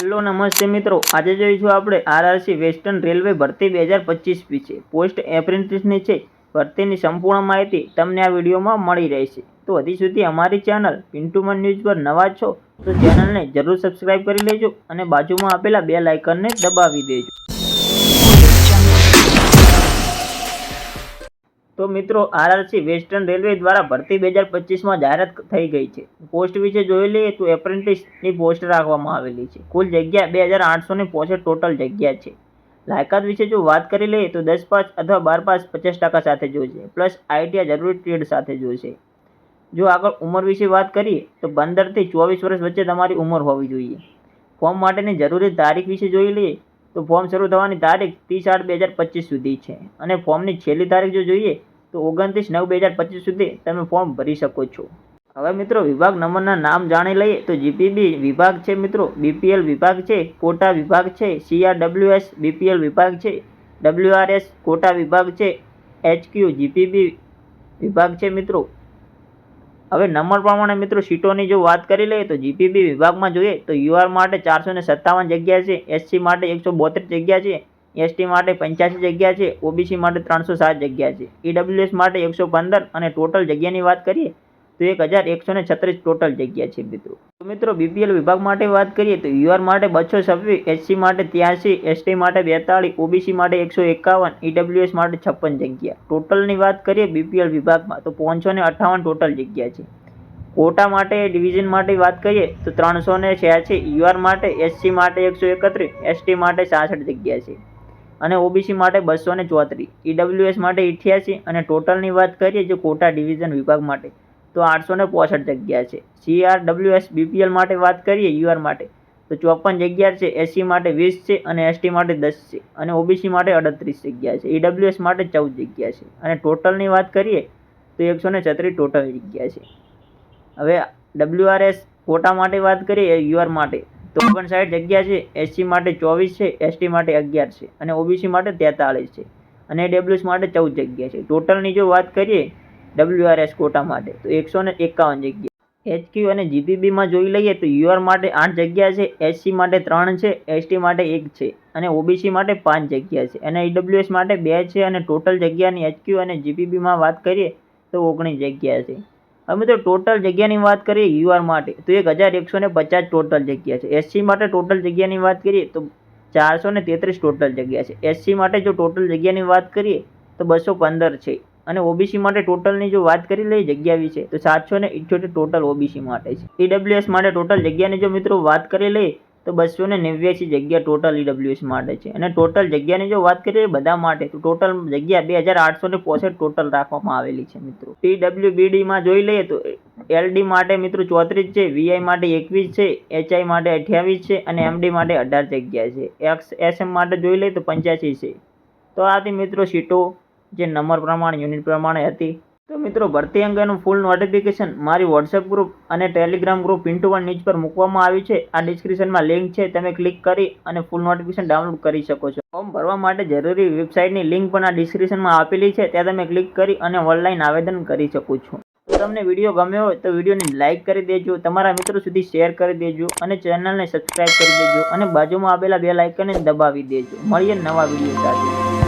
Hello નમસ્તે મિત્રો, આજે જોઈશું આપણે આરઆરસી વેસ્ટર્ન રેલવે ભરતી 2025 વિશે પોસ્ટ એપ્રેન્ટિસની છે ભરતીની સંપૂર્ણ માહિતી તમને આ વિડીયોમાં મળી રહેશે। તો હજી સુધી અમારી ચેનલ પિન્ટુ વન ન્યૂઝ પર નવા છો તો ચેનલને જરૂર સબસ્ક્રાઇબ કરી લેજો અને બાજુમાં આપેલા બેલ આઇકનને દબાવી દેજો। તો મિત્રો, આરઆરસી વેસ્ટર્ન રેલવે દ્વારા ભરતી 2025માં જાહેરાત થઈ ગઈ છે। પોસ્ટ વિશે જોઈ લઈએ તો એપ્રેન્ટિસની પોસ્ટ રાખવામાં આવેલી છે। કુલ જગ્યા 2865 ટોટલ જગ્યા છે। લાયકાત વિશે જો વાત કરી લઈએ તો 10 પાસ અથવા 12 પાસ 50% સાથે જોઈશે, પ્લસ આઈટીઆઈ જરૂરી ટ્રેડ સાથે જોઈશે। જો આગળ ઉંમર વિશે વાત કરીએ તો 15 થી 24 વર્ષ વચ્ચે તમારી ઉંમર હોવી જોઈએ। ફોર્મ માટેની જરૂરી તારીખ વિશે જોઈ લઈએ તો ફોર્મ શરૂ થવાની તારીખ 30/8/2025 સુધી છે અને ફોર્મની છેલ્લી તારીખ જો જોઈએ તો 29/9/2025 સુધી તમે ફોર્મ ભરી શકો છો। હવે મિત્રો, વિભાગ નંબરના નામ જાણી લઈએ તો જીપીબી વિભાગ છે મિત્રો, બીપીએલ વિભાગ છે, કોટા વિભાગ છે, સીઆરડબ્લ્યુએસ બીપીએલ વિભાગ છે, ડબ્લ્યુઆરએસ કોટા વિભાગ છે, એચક્યુ જીપીબી વિભાગ છે મિત્રો। હવે નંબર પ્રમાણે મિત્રો સીટોની જો વાત કરી લઈએ તો જીપીબી વિભાગમાં જોઈએ તો યુઆર માટે 457 જગ્યા છે, એસસી માટે 132 જગ્યા છે, એસટી માટે 85 જગ્યા છે, ઓબીસી માટે 307 જગ્યા છે, ઈડબ્લ્યુએસ માટે 115 અને ટોટલ જગ્યાની વાત કરીએ તો 1136 ટોટલ જગ્યા છે મિત્રો। તો મિત્રો, બીપીએલ વિભાગ માટે વાત કરીએ તો યુઆર માટે 226, એસસી માટે 83, એસટી માટે 42, ઓબીસી માટે 151, ઈડબ્લ્યુએસ માટે 56 જગ્યા। ટોટલની વાત કરીએ બીપીએલ વિભાગમાં તો 558 ટોટલ જગ્યા છે। કોટા માટે ડિવિઝન માટે વાત કરીએ તો 386, યુઆર માટે, એસસી માટે 131, એસટી માટે 66 જગ્યા છે અને ઓબીસી માટે 234, ઈડબ્લ્યુએસ માટે 88 અને ટોટલની વાત કરીએ જો કોટા ડિવિઝન વિભાગ માટે તો 865 જગ્યા છે। સીઆરડબ્લ્યુએસ બીપીએલ માટે વાત કરીએ યુઆર માટે તો 54 જગ્યા છે, એસસી માટે 20 છે અને એસટી માટે 10 છે અને ઓબીસી માટે 38 જગ્યા છે, ઈડબ્લ્યુએસ માટે 14 જગ્યા છે અને ટોટલની વાત કરીએ તો 136 ટોટલ જગ્યા છે। હવે ડબ્લ્યુઆરએસ કોટા માટે વાત કરીએ યુઆર માટે તો 59 જગ્યા છે, એસસી માટે 24 છે, એસટી માટે 11 છે અને ઓબીસી માટે 43 છે અને ડબ્લ્યુએસ માટે 14 જગ્યા છે। ટોટલની જો વાત કરીએ ડબ્લ્યુઆરએસ કોટા માટે તો 151 જગ્યા। એચક્યુ અને જીપીબીમાં જોઈ લઈએ તો યુઆર માટે 8 જગ્યા છે, એસસી માટે 3 છે, એસટી માટે 1 છે અને ઓબીસી માટે 5 જગ્યા છે અને ઈડબ્લ્યુએસ માટે 2 છે અને ટોટલ જગ્યાની એચક્યુ અને જીપીબીમાં વાત કરીએ તો 19 જગ્યા છે। હવે મિત્રો, ટોટલ જગ્યાની વાત કરીએ યુઆર માટે તો 1150 ટોટલ જગ્યા છે, એસસી માટે ટોટલ જગ્યાની વાત કરીએ તો 433 ટોટલ જગ્યા છે, એસસી માટે જો ટોટલ જગ્યાની વાત કરીએ તો 215 છે અને ઓબીસી માટે ટોટલની જો વાત કરી લઈએ જગ્યા વિશે તો 778 ટોટલ ઓબીસી માટે છે। ઈડબ્લ્યુએસ માટે ટોટલ જગ્યાની જો મિત્રો વાત કરી લઈએ તો 289 જગ્યા ટોટલ ઈડબ્લ્યુએસ માટે છે અને ટોટલ જગ્યાની જો વાત કરીએ બધા માટે તો ટોટલ જગ્યા 2865 ટોટલ રાખવામાં આવેલી છે મિત્રો। પીડબ્લ્યુબીડીમાં જોઈ લઈએ તો એલડી માટે મિત્રો 34 છે, વીઆઈ માટે 21 છે, એચઆઈ માટે 28 છે અને એમડી માટે 18 જગ્યા છે। એક્સએસએમ માટે જોઈ લઈએ તો 85 છે। તો આથી મિત્રો સીટો જે નંબર પ્રમાણે યુનિટ પ્રમાણે હતી। તો મિત્રો, ભરતી અંગેનું ફૂલ નોટિફિકેશન મારી વોટ્સએપ ગ્રુપ અને Telegram group Pintu one news પર મૂકવામાં આવ્યું છે। આ ડિસ્ક્રિપ્શનમાં લિંક છે, તમે ક્લિક કરી અને ફૂલ નોટિફિકેશન ડાઉનલોડ કરી શકો છો। ફોર્મ ભરવા માટે જરૂરી વેબસાઇટની લિંક પણ આ ડિસ્ક્રિપ્શનમાં આપેલી છે, ત્યાં તમે ક્લિક કરી અને ઓનલાઈન આવેદન કરી શકો છો। તો તમને વિડીયો ગમ્યો હોય તો વિડીયોને લાઇક કરી દેજો, તમારા મિત્રો સુધી શેર કરી દેજો અને ચેનલને સબસ્ક્રાઇબ કરી દેજો અને બાજુમાં આપેલા બેલ આઇકનને દબાવી દેજો। મળીએ નવા વિડીયો સાથે।